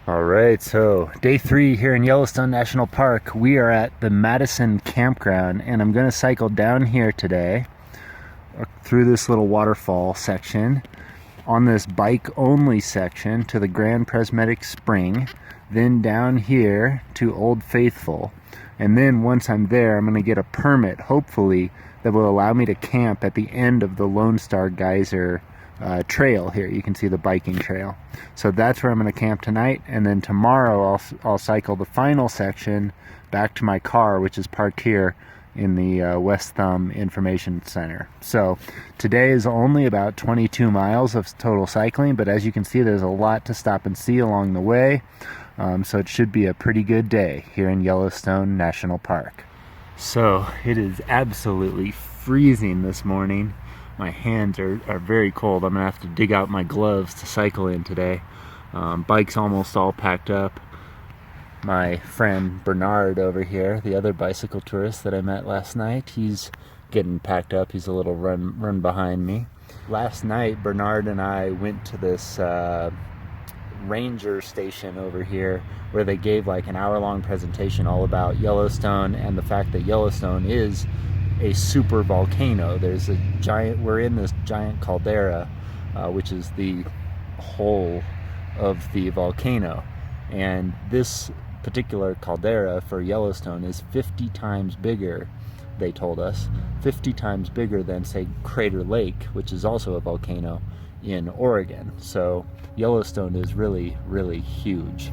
All right, so day 3 here in Yellowstone National Park. We are at the Madison Campground, and I'm going to cycle down here today through this little waterfall section on this bike-only section to the Grand Presmetic Spring, then down here to Old Faithful. And then once I'm there, I'm going to get a permit, hopefully, that will allow me to camp at the end of the Lone Star Geyser trail here. You can see the biking trail. So that's where I'm going to camp tonight, and then tomorrow I'll cycle the final section back to my car, which is parked here in the West Thumb Information Center. So today is only about 22 miles of total cycling, but as you can see, there's a lot to stop and see along the way. So it should be a pretty good day here in Yellowstone National Park. So it is absolutely freezing this morning. My hands are very cold. I'm gonna have to dig out my gloves to cycle in today. Bike's almost all packed up. My friend Bernard over here, the other bicycle tourist that I met last night, he's getting packed up. He's a little run behind me. Last night, Bernard and I went to this ranger station over here where they gave like an hour-long presentation all about Yellowstone and the fact that Yellowstone is a super volcano. There's a giant, we're in this giant caldera, which is the hole of the volcano. And this particular caldera for Yellowstone is 50 times bigger, they told us, 50 times bigger than, say, Crater Lake, which is also a volcano in Oregon. So Yellowstone is really, really huge.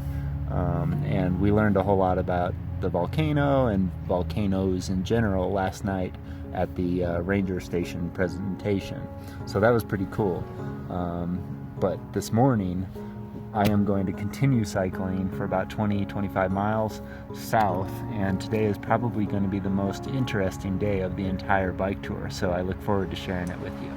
And we learned a whole lot about the volcano and volcanoes in general last night at the ranger station presentation. So that was pretty cool. But this morning I am going to continue cycling for about 20-25 miles south, and today is probably going to be the most interesting day of the entire bike tour, so I look forward to sharing it with you.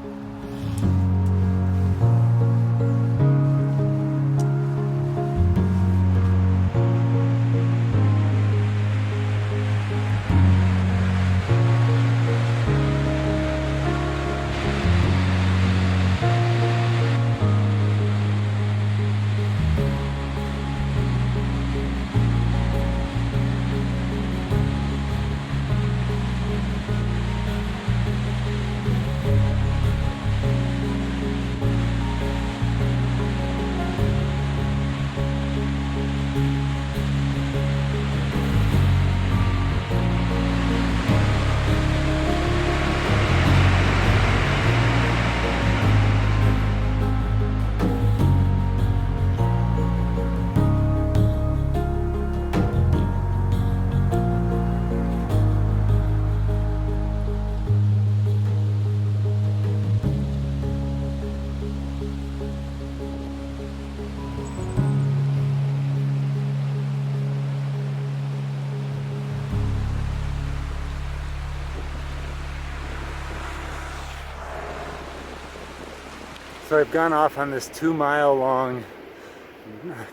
So I've gone off on this 2-mile long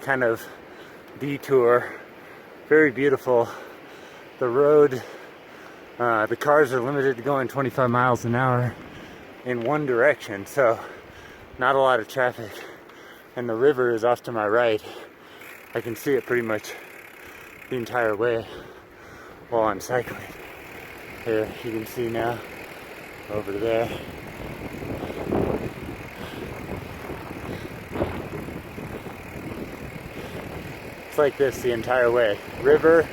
kind of detour. Very beautiful. The road, the cars are limited to going 25 miles an hour in one direction, so not a lot of traffic. And the river is off to my right. I can see it pretty much the entire way while I'm cycling. Here, you can see now, over there. It's like this the entire way. River,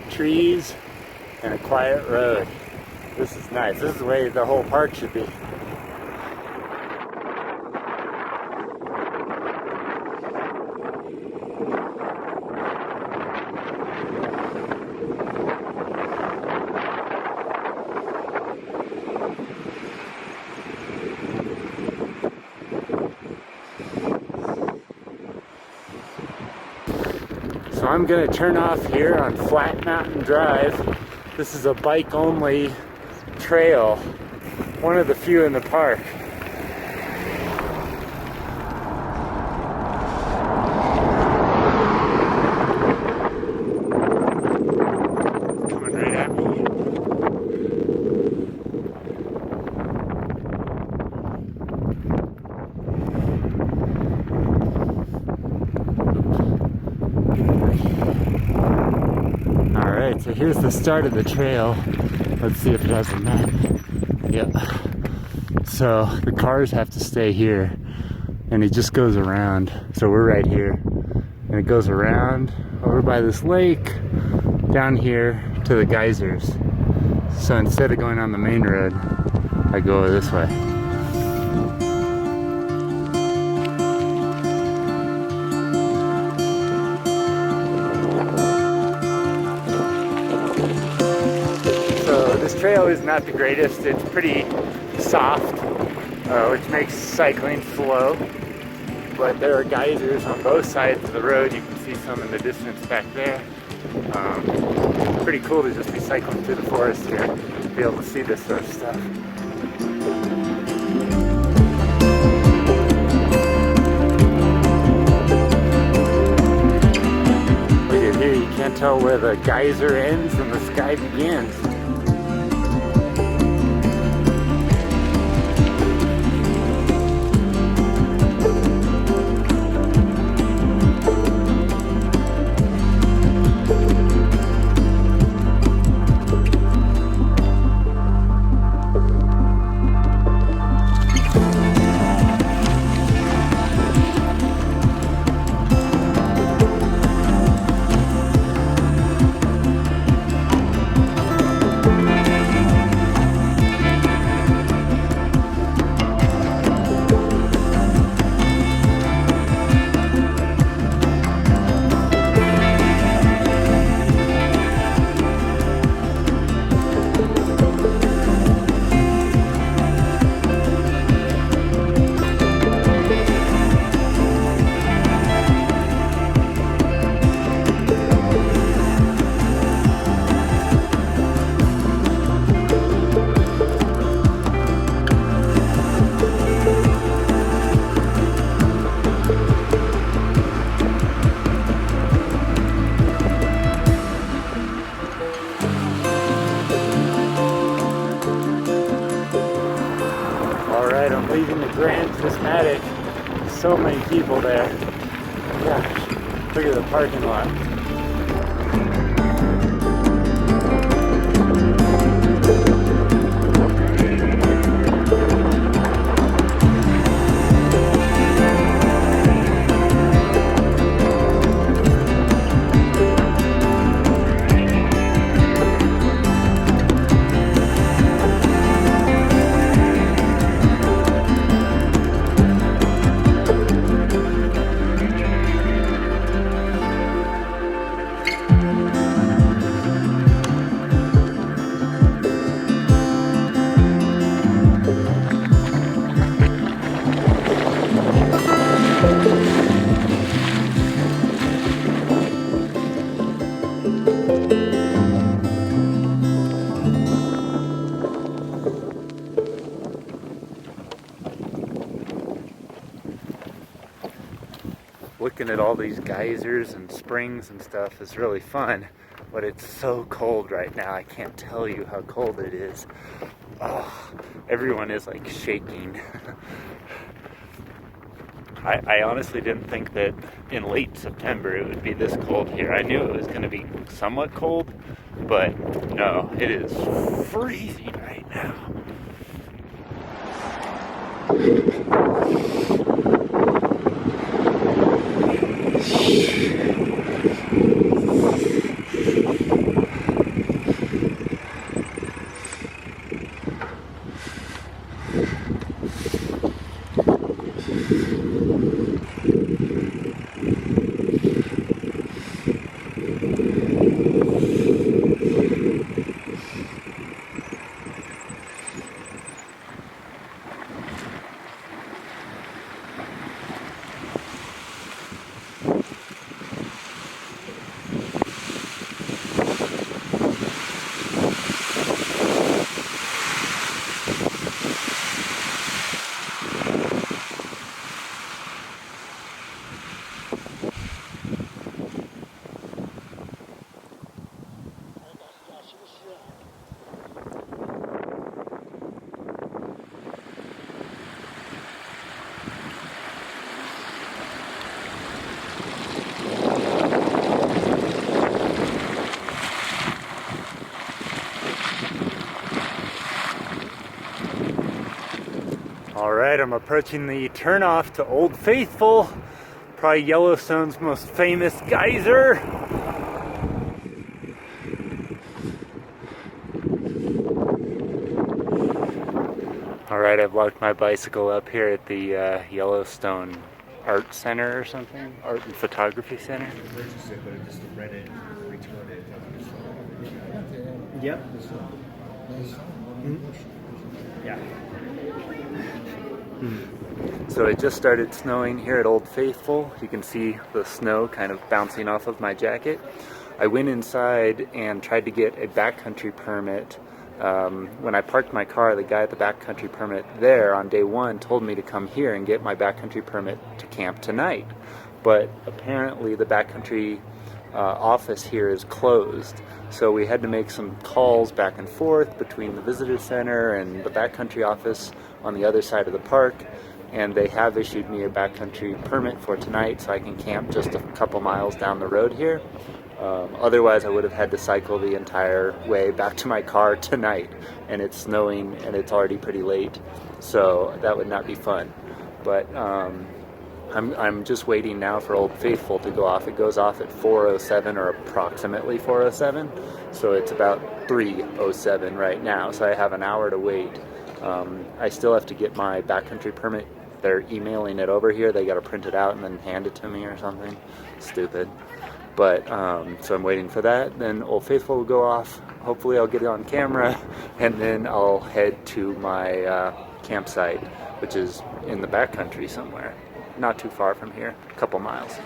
trees, and a quiet road. This is nice. This is the way the whole park should be. So I'm going to turn off here on Flat Mountain Drive. This is a bike-only trail, one of the few in the park. Coming right at me. Alright, so here's the start of the trail. Let's see if it has a map. Yep. So the cars have to stay here, and it just goes around. So we're right here, and it goes around over by this lake, down here to the geysers. So instead of going on the main road, I go this way. This trail is not the greatest. It's pretty soft, which makes cycling slow, but there are geysers on both sides of the road. You can see some in the distance back there. Pretty cool to just be cycling through the forest here, be able to see this sort of stuff. Look at here, you can't tell where the geyser ends and the sky begins. I'm leaving the Grand Prismatic. So many people there. Gosh, look at the parking lot. Looking at all these geysers and springs and stuff is really fun, but it's so cold right now. I can't tell you how cold it is. Oh, everyone is like shaking. I honestly didn't think that in late September it would be this cold here. I knew it was going to be somewhat cold, but no, it is freezing right now. Alright, I'm approaching the turnoff to Old Faithful, probably Yellowstone's most famous geyser. Alright, I've locked my bicycle up here at the Yellowstone Art Center or something, Art and Photography Center. Yep. Yeah. So it just started snowing here at Old Faithful. You can see the snow kind of bouncing off of my jacket. I went inside and tried to get a backcountry permit. When I parked my car, the guy at the backcountry permit there on day one told me to come here and get my backcountry permit to camp tonight. But apparently the backcountry office here is closed. So we had to make some calls back and forth between the visitor center and the backcountry office on the other side of the park. And they have issued me a backcountry permit for tonight, so I can camp just a couple miles down the road here. Otherwise I would have had to cycle the entire way back to my car tonight, and it's snowing and it's already pretty late, so that would not be fun. But I'm just waiting now for Old Faithful to go off. It goes off at 4:07 or approximately 4:07, so it's about 3:07 right now, so I have an hour to wait. I still have to get my backcountry permit. They're emailing it over here. They got to print it out and then hand it to me or something. Stupid. But so I'm waiting for that. Then Old Faithful will go off. Hopefully I'll get it on camera, and then I'll head to my campsite, which is in the backcountry somewhere, not too far from here, a couple miles.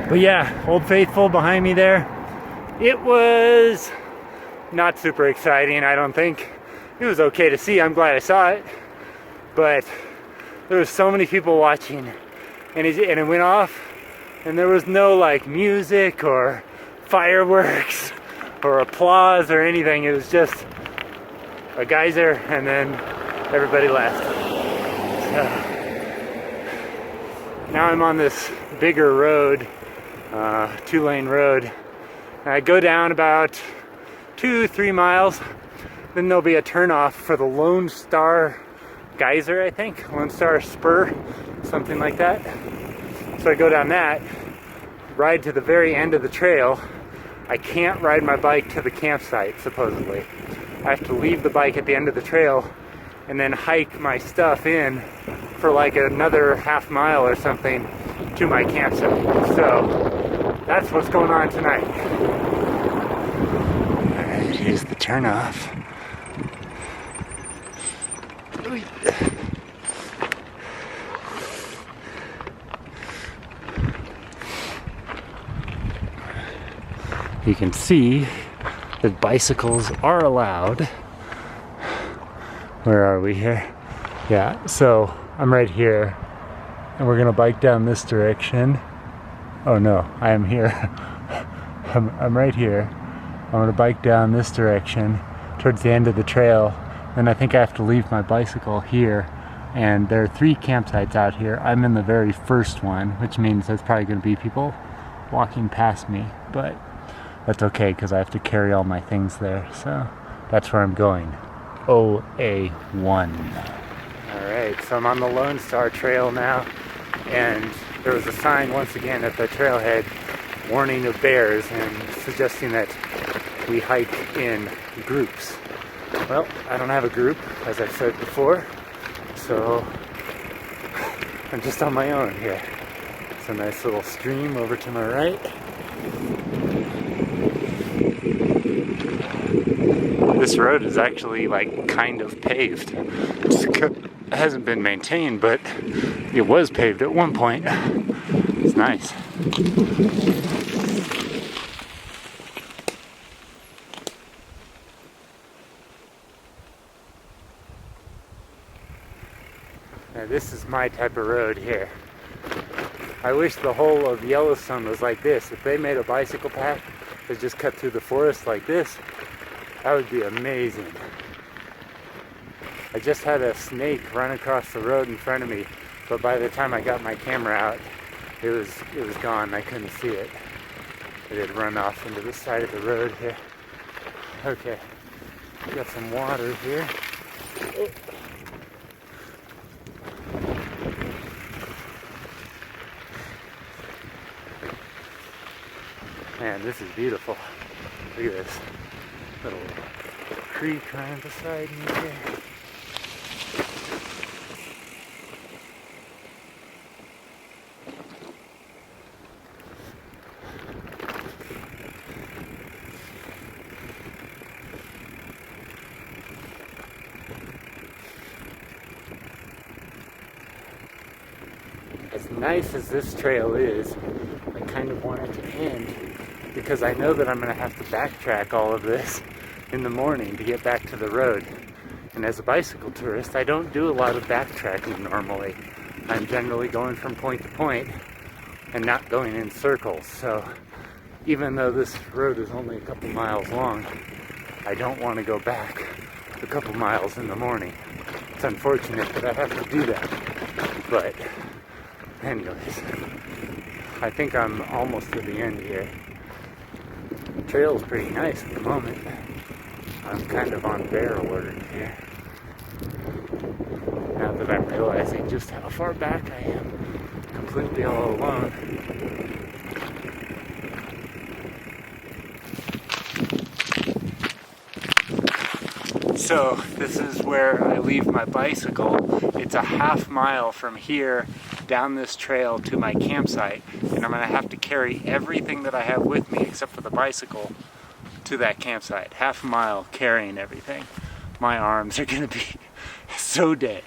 But yeah, Old Faithful behind me there. It was not super exciting, I don't think. It was okay to see, I'm glad I saw it. But there was so many people watching, and it went off, and there was no like music or fireworks or applause or anything. It was just a geyser, and then everybody left. So now I'm on this bigger road, 2-lane road. And I go down about 2-3 miles, then there'll be a turnoff for the Lone Star Geyser, I think, Lone Star Spur, something like that. So I go down that, ride to the very end of the trail. I can't ride my bike to the campsite, supposedly. I have to leave the bike at the end of the trail and then hike my stuff in for like another half mile or something to my campsite. So that's what's going on tonight. Alright, here's the turnoff. You can see that bicycles are allowed. Where are we here? Yeah, so I'm right here, and we're gonna bike down this direction. Oh no, I am here. I'm right here. I'm gonna bike down this direction towards the end of the trail. Then I think I have to leave my bicycle here And there are 3 campsites out here. I'm in the very first one, which means there's probably going to be people walking past me, but that's okay because I have to carry all my things there, so that's where I'm going. OA1. Alright, so I'm on the Lone Star Trail now, and there was a sign once again at the trailhead warning of bears and suggesting that we hike in groups. Well, I don't have a group, as I've said before, so I'm just on my own here. It's a nice little stream over to my right. This road is actually like kind of paved. It hasn't been maintained, but it was paved at one point. It's nice. Now this is my type of road here. I wish the whole of Yellowstone was like this. If they made a bicycle path that just cut through the forest like this, that would be amazing. I just had a snake run across the road in front of me, but by the time I got my camera out, it was gone. I couldn't see it. It had run off into the side of the road here. Okay, we got some water here. Oh. Man, this is beautiful. Look at this little creek right beside me here. As nice as this trail is, I kind of want it to end because I know that I'm going to have to backtrack all of this in the morning to get back to the road. And as a bicycle tourist, I don't do a lot of backtracking normally. I'm generally going from point to point and not going in circles. So even though this road is only a couple miles long, I don't want to go back a couple miles in the morning. It's unfortunate that I have to do that. But anyways, I think I'm almost to the end here. The trail is pretty nice at the moment. I'm kind of on bear alert here. Now that I'm realizing just how far back I am, completely all alone. So this is where I leave my bicycle. It's a half mile from here down this trail to my campsite, and I'm going to have to carry everything that I have with me except for the bicycle to that campsite. Half a mile carrying everything. My arms are going to be so dead.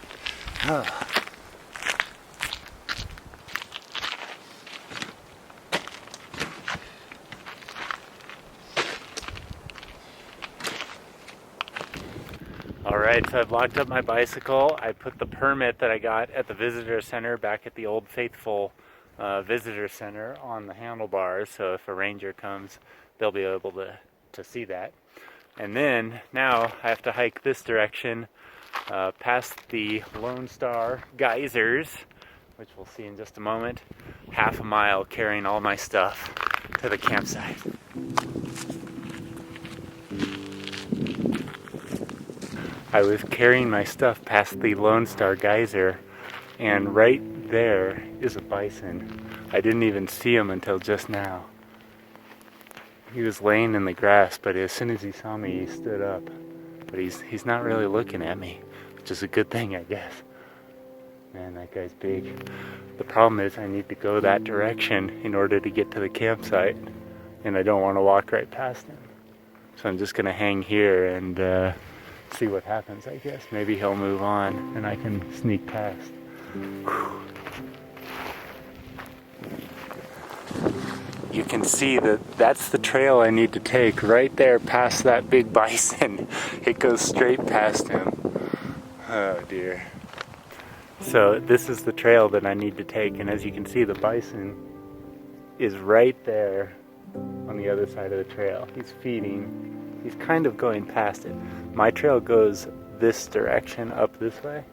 Alright, so I've locked up my bicycle. I put the permit that I got at the visitor center back at the Old Faithful visitor center on the handlebars, so if a ranger comes, they'll be able to see that. And then, now I have to hike this direction past the Lone Star Geysers, which we'll see in just a moment. Half a mile carrying all my stuff to the campsite. I was carrying my stuff past the Lone Star Geyser, and right there is a bison. I didn't even see him until just now. He was laying in the grass, but as soon as he saw me, he stood up. But he's not really looking at me, which is a good thing, I guess. Man, that guy's big. The problem is I need to go that direction in order to get to the campsite, and I don't want to walk right past him. So I'm just going to hang here and see what happens, I guess. Maybe he'll move on and I can sneak past. Whew. You can see that that's the trail I need to take right there past that big bison. It goes straight past him. Oh dear. So this is the trail that I need to take, and as you can see, the bison is right there on the other side of the trail. He's feeding. He's kind of going past it. My trail goes this direction, up this way.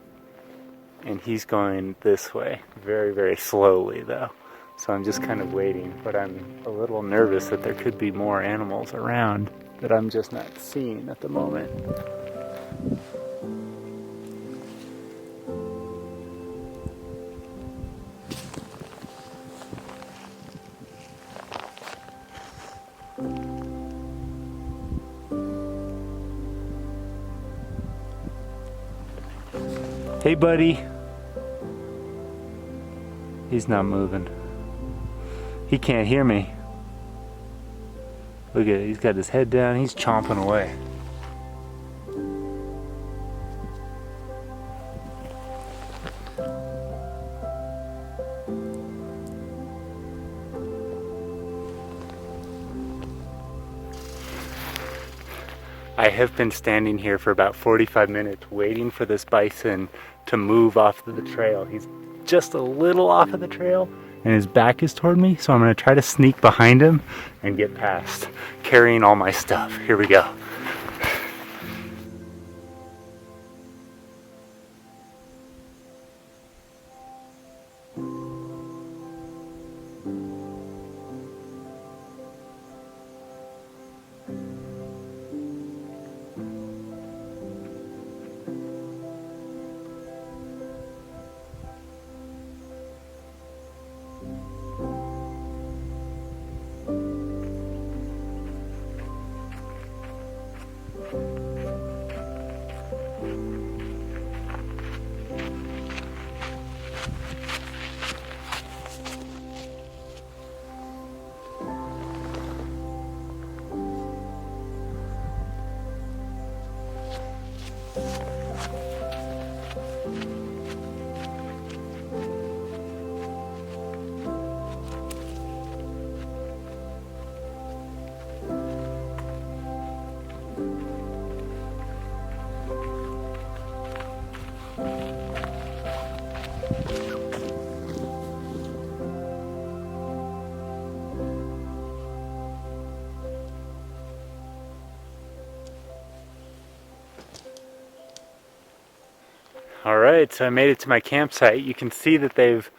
and he's going this way, very, very slowly though. So I'm just kind of waiting, but I'm a little nervous that there could be more animals around that I'm just not seeing at the moment. Hey buddy. He's not moving. He can't hear me. Look at it, he's got his head down, he's chomping away. I have been standing here for about 45 minutes waiting for this bison to move off of the trail. He's just a little off of the trail and his back is toward me, so I'm going to try to sneak behind him and get past, carrying all my stuff. Here we go. Alright, so I made it to my campsite. You can see that they've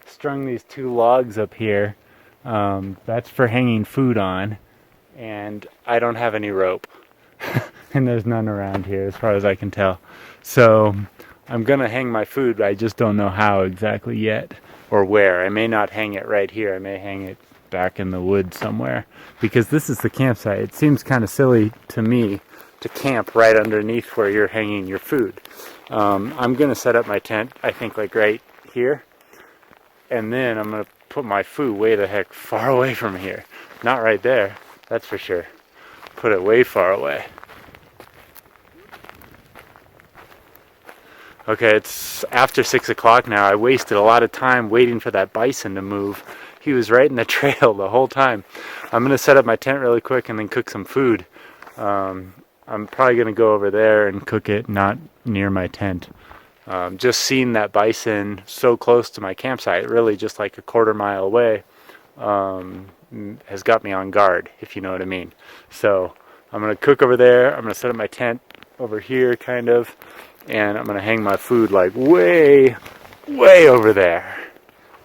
strung these two logs up here. That's for hanging food on. And I don't have any rope. And there's none around here as far as I can tell. So I'm gonna hang my food, but I just don't know how exactly yet or where. I may not hang it right here. I may hang it back in the woods somewhere. Because this is the campsite. It seems kind of silly to me to camp right underneath where you're hanging your food. I'm gonna set up my tent, I think, like right here, and then I'm gonna put my food way the heck far away from here. Not right there, that's for sure. Put it way far away. Okay, it's after 6 o'clock now. I wasted a lot of time waiting for that bison to move. He was right in the trail the whole time. I'm gonna set up my tent really quick and then cook some food. I'm probably going to go over there and cook it, not near my tent. Just seeing that bison so close to my campsite, really just like a quarter mile away, has got me on guard, if you know what I mean. So I'm going to cook over there. I'm going to set up my tent over here, kind of, and I'm going to hang my food like way, way over there.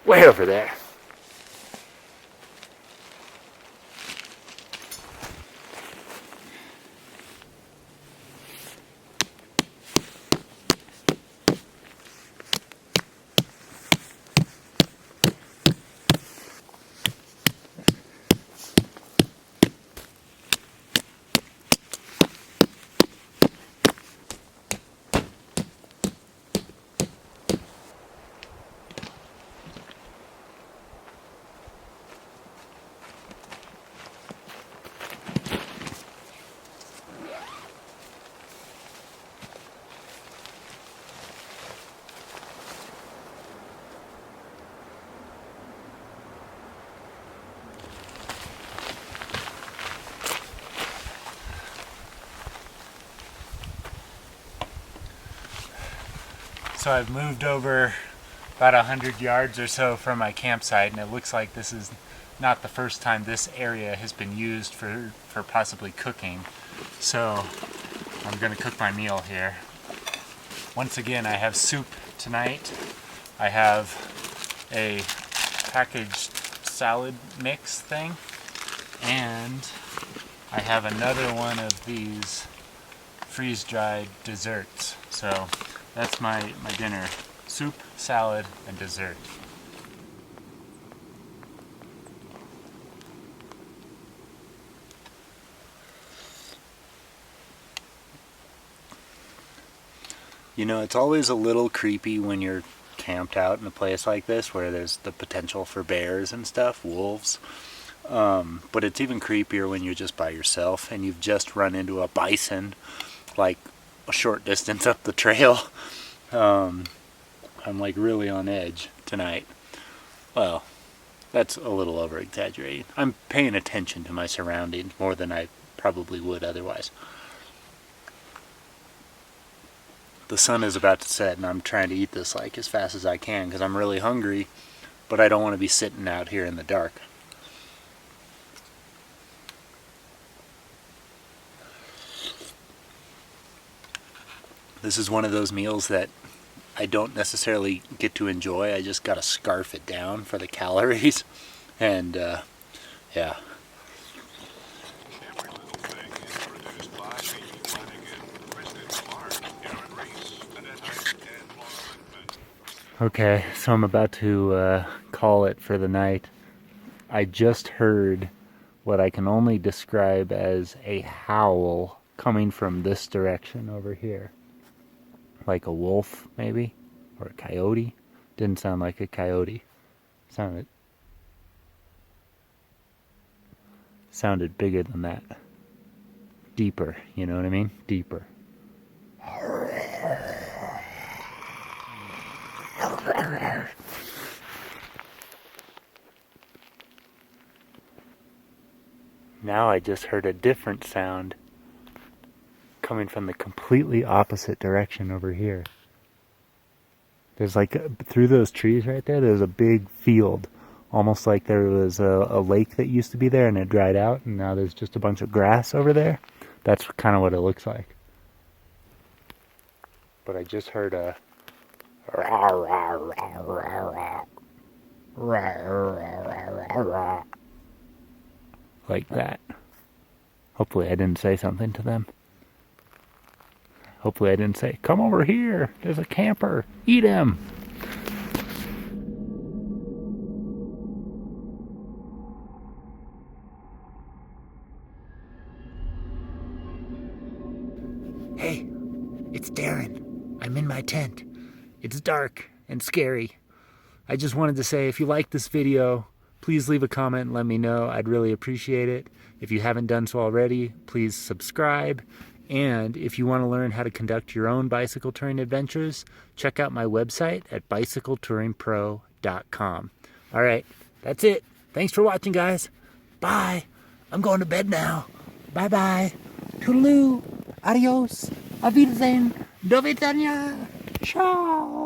Way over there. So I've moved over about 100 yards or so from my campsite, and it looks like this is not the first time this area has been used for possibly cooking. So I'm going to cook my meal here. Once again, I have soup tonight I have a packaged salad mix thing, and I have another one of these freeze-dried desserts. So that's my dinner: soup, salad, and dessert. You know, it's always a little creepy when you're camped out in a place like this where there's the potential for bears and stuff, wolves. But it's even creepier when you're just by yourself and you've just run into a bison like a short distance up the trail. I'm like really on edge tonight. Well, that's a little over exaggerating. I'm paying attention to my surroundings more than I probably would otherwise. The sun is about to set and I'm trying to eat this like as fast as I can because I'm really hungry, but I don't want to be sitting out here in the dark. This is one of those meals that I don't necessarily get to enjoy. I just gotta scarf it down for the calories. And yeah. Okay, so I'm about to call it for the night. I just heard what I can only describe as a howl coming from this direction over here. Like a wolf, maybe? Or a coyote? Didn't sound like a coyote. Sounded bigger than that. Deeper, you know what I mean? Deeper. Now I just heard a different sound coming from the completely opposite direction over here. There's like, through those trees right there, there's a big field. Almost like there was a lake that used to be there and it dried out, and now there's just a bunch of grass over there. That's kind of what it looks like. But I just heard a like that. Hopefully I didn't say something to them. Hopefully I didn't say, "Come over here, there's a camper, eat him." Hey, it's Darren. I'm in my tent. It's dark and scary. I just wanted to say, if you like this video, please leave a comment and let me know. I'd really appreciate it. If you haven't done so already, please subscribe. And if you want to learn how to conduct your own bicycle touring adventures, check out my website at bicycletouringpro.com. All right, that's it. Thanks for watching, guys. Bye. I'm going to bed now. Bye-bye. Toodaloo. Adios. Auf Wiedersehen. Do widzenia. Ciao.